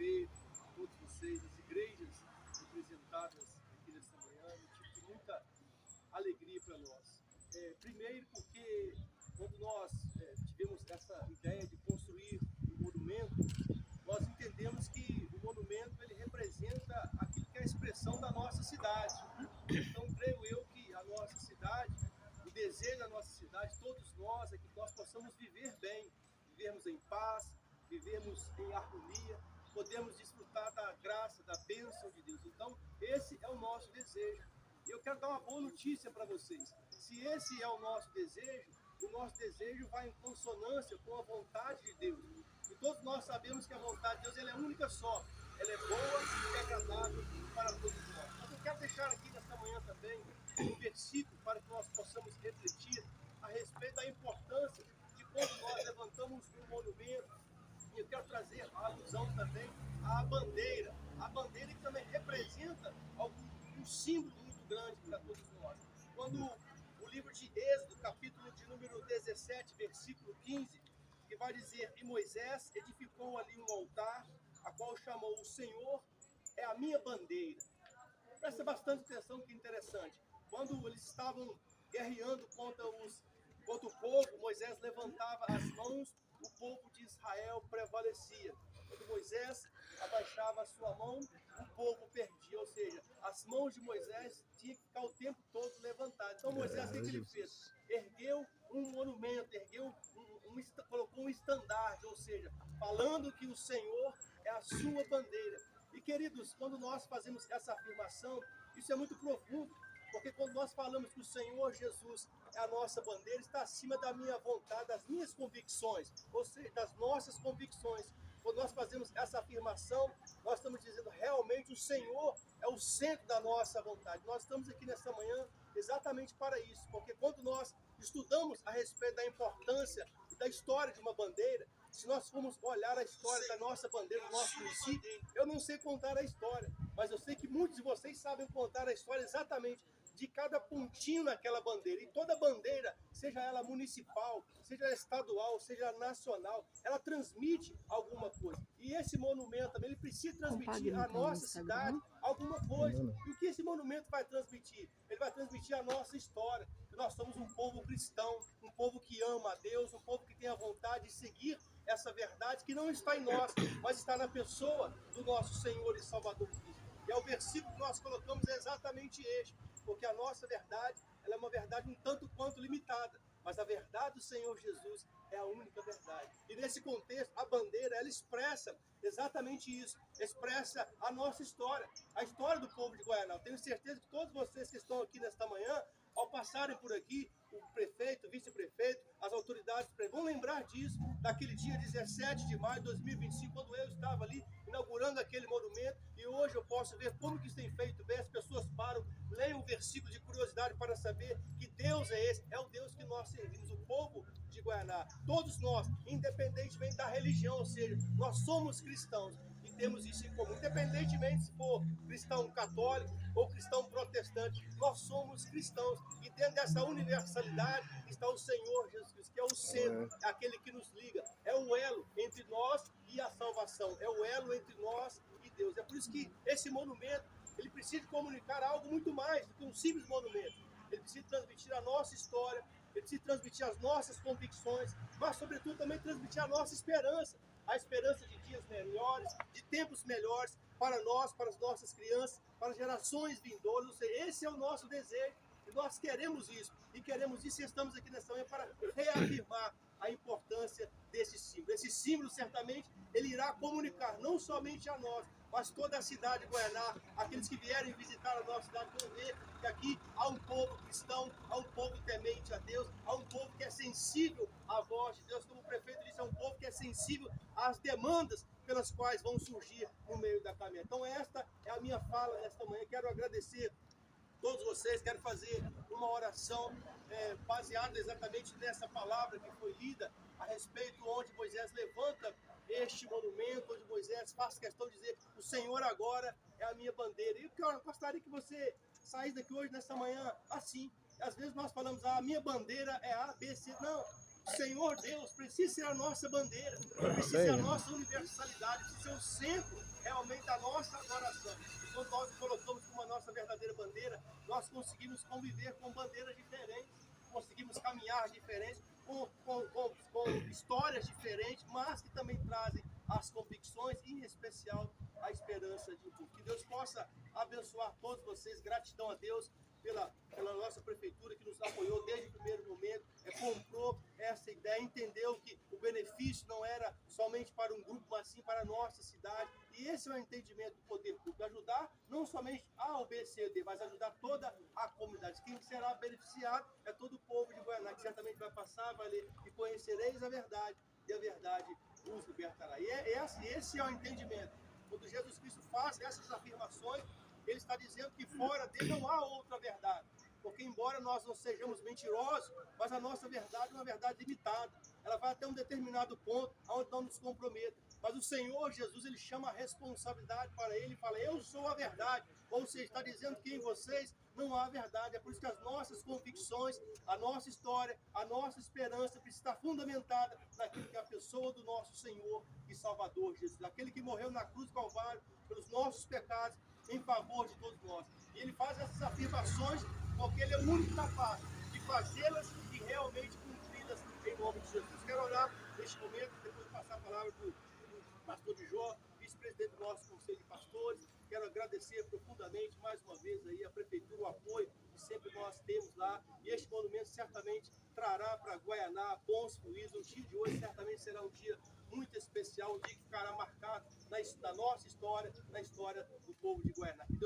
ver todos vocês, as igrejas representadas aqui nesta manhã, motivo de muita alegria para nós. Primeiro porque quando nós tivemos essa ideia de construir um monumento, nós entendemos que o monumento ele representa aquilo que é a expressão da nossa cidade. Então, creio eu que a nossa cidade, o desejo da nossa cidade, todos nós, é que nós possamos viver bem, vivermos em paz, vivermos em harmonia, podemos desfrutar da graça, da bênção de Deus. Então, esse é o nosso desejo. E eu quero dar uma boa notícia para vocês. Se esse é o nosso desejo vai em consonância com a vontade de Deus. E todos nós sabemos que a vontade de Deus ela é única só. Ela é boa e agradável para todos nós. Mas eu quero deixar aqui nesta manhã também um versículo para que nós possamos refletir a respeito da importância de quando nós levantamos um monumento. E eu quero trazer a alusão também à bandeira. A bandeira que também representa um símbolo muito grande para todos nós. Quando o livro de Êxodo, capítulo de número 17, versículo 15, que vai dizer: e Moisés edificou ali um altar, a qual chamou o Senhor é a minha bandeira. Presta bastante atenção, que interessante. Quando eles estavam guerreando contra o povo, Moisés levantava as mãos, o povo de Israel prevalecia. Quando Moisés abaixava a sua mão, o povo perdia. Ou seja, as mãos de Moisés tinham que ficar o tempo todo levantadas. Então Moisés, o que ele fez? Ergueu um monumento, colocou um estandarte, ou seja, falando que o Senhor é a sua bandeira. E queridos, quando nós fazemos essa afirmação, isso é muito profundo, porque quando nós falamos que o Senhor Jesus é a nossa bandeira, está acima da minha vontade, das minhas convicções, ou seja, das nossas convicções. Quando nós fazemos essa afirmação, nós estamos dizendo realmente o Senhor é o centro da nossa vontade. Nós estamos aqui nessa manhã exatamente para isso, porque quando nós estudamos a respeito da importância e da história de uma bandeira, se nós formos olhar a história da nossa bandeira, do nosso município, eu não sei contar a história, mas eu sei que muitos de vocês sabem contar a história exatamente de cada pontinho naquela bandeira. E toda bandeira, seja ela municipal, seja ela estadual, seja ela nacional, ela transmite alguma coisa. E esse monumento também, ele precisa transmitir à nossa cidade alguma coisa. E o que esse monumento vai transmitir? Ele vai transmitir a nossa história. Que nós somos um povo cristão, um povo que ama a Deus, um povo que tem a vontade de seguir essa verdade que não está em nós, mas está na pessoa do nosso Senhor e Salvador Cristo. E é o versículo que nós colocamos é exatamente este, porque a nossa verdade ela é uma verdade um tanto quanto limitada, mas a verdade do Senhor Jesus é a única verdade. E nesse contexto, a bandeira, ela expressa exatamente isso, expressa a nossa história, a história do povo de Goiânia. Eu tenho certeza que todos vocês que estão aqui nesta manhã, ao passarem por aqui, o prefeito, o vice-prefeito, as autoridades vão lembrar disso, daquele dia 17 de maio de 2025, quando eu estava ali inaugurando aquele monumento, e hoje eu posso ver como que isso tem feito bem, as pessoas param, leem um versículo de curiosidade para saber que Deus é esse, é o Deus que nós servimos, o povo de Goiânia, todos nós, independentemente da religião, ou seja, nós somos cristãos, e temos isso em comum, independentemente se for cristão católico ou cristão protestante, nós somos cristãos, e dentro dessa universalidade está o Senhor Jesus Cristo, que é o centro, é aquele que nos liga, é o elo entre nós e a salvação, é o elo entre nós e Deus. É por isso que esse monumento, ele precisa comunicar algo muito mais do que um simples monumento. Ele precisa transmitir a nossa história, ele precisa transmitir as nossas convicções, mas sobretudo também transmitir a nossa esperança, a esperança de dias melhores, de tempos melhores para nós, para as nossas crianças, para as gerações vindouras. Ou seja, esse é o nosso desejo. E nós queremos isso, e estamos aqui nessa manhã para reafirmar a importância desse símbolo. Esse símbolo, certamente, ele irá comunicar não somente a nós, mas toda a cidade de Goiânia, aqueles que vierem visitar a nossa cidade, vão ver que aqui há um povo cristão, há um povo temente a Deus, há um povo que é sensível à voz de Deus, como o prefeito disse, é um povo que é sensível às demandas pelas quais vão surgir no meio da caminhada. Então esta é a minha fala nesta manhã. Quero agradecer todos vocês, quero fazer uma oração baseada exatamente nessa palavra que foi lida a respeito onde Moisés levanta este monumento, onde Moisés faz questão de dizer, o Senhor agora é a minha bandeira. E eu gostaria que você saísse daqui hoje, nessa manhã, assim. Às vezes nós falamos, a minha bandeira é A, B, C. Não, o O Senhor Deus precisa ser a nossa bandeira, precisa ser a nossa universalidade, precisa ser o centro realmente da nossa adoração. Quando nós colocamos como a nossa verdadeira bandeira, nós conseguimos conviver com bandeiras diferentes, conseguimos caminhar diferentes, com histórias diferentes, mas que também trazem as convicções e, em especial, a esperança de um povo. Que Deus possa abençoar todos vocês. Gratidão a Deus pela nossa prefeitura que nos apoiou desde o primeiro momento, comprou essa ideia, entendeu que o benefício não era somente para um grupo, mas sim para a nossa cidade. E esse é o entendimento do poder público, ajudar não somente a O, B, C, D, mas ajudar toda a comunidade. Quem será beneficiado é todo o povo de Guaraná, que certamente vai passar, vai ler, e conhecereis a verdade, e a verdade os libertará. E esse é o entendimento. Quando Jesus Cristo faz essas afirmações, ele está dizendo que fora dele não há outra verdade. Porque embora nós não sejamos mentirosos, mas a nossa verdade é uma verdade limitada. Ela vai até um determinado ponto, onde não nos comprometa. Mas o Senhor Jesus, ele chama a responsabilidade para ele e fala, eu sou a verdade. Ou seja, está dizendo que em vocês não há verdade. É por isso que as nossas convicções, a nossa história, a nossa esperança precisa estar fundamentada naquilo que é a pessoa do nosso Senhor e Salvador Jesus. Aquele que morreu na cruz do Calvário pelos nossos pecados, em favor de todos nós. E ele faz essas afirmações porque ele é o único capaz de fazê-las e realmente cumpri-las em nome de Jesus. Quero orar neste momento, depois de passar a palavra para o pastor de Jó, vice-presidente do nosso Conselho de Pastores. Quero agradecer profundamente mais uma vez aí a prefeitura, o apoio que sempre nós temos lá. E este monumento certamente trará para Guaianá bons fluidos. O dia de hoje certamente será um dia muito especial, um dia que ficará marcado na nossa história, na história do povo de Guaianá.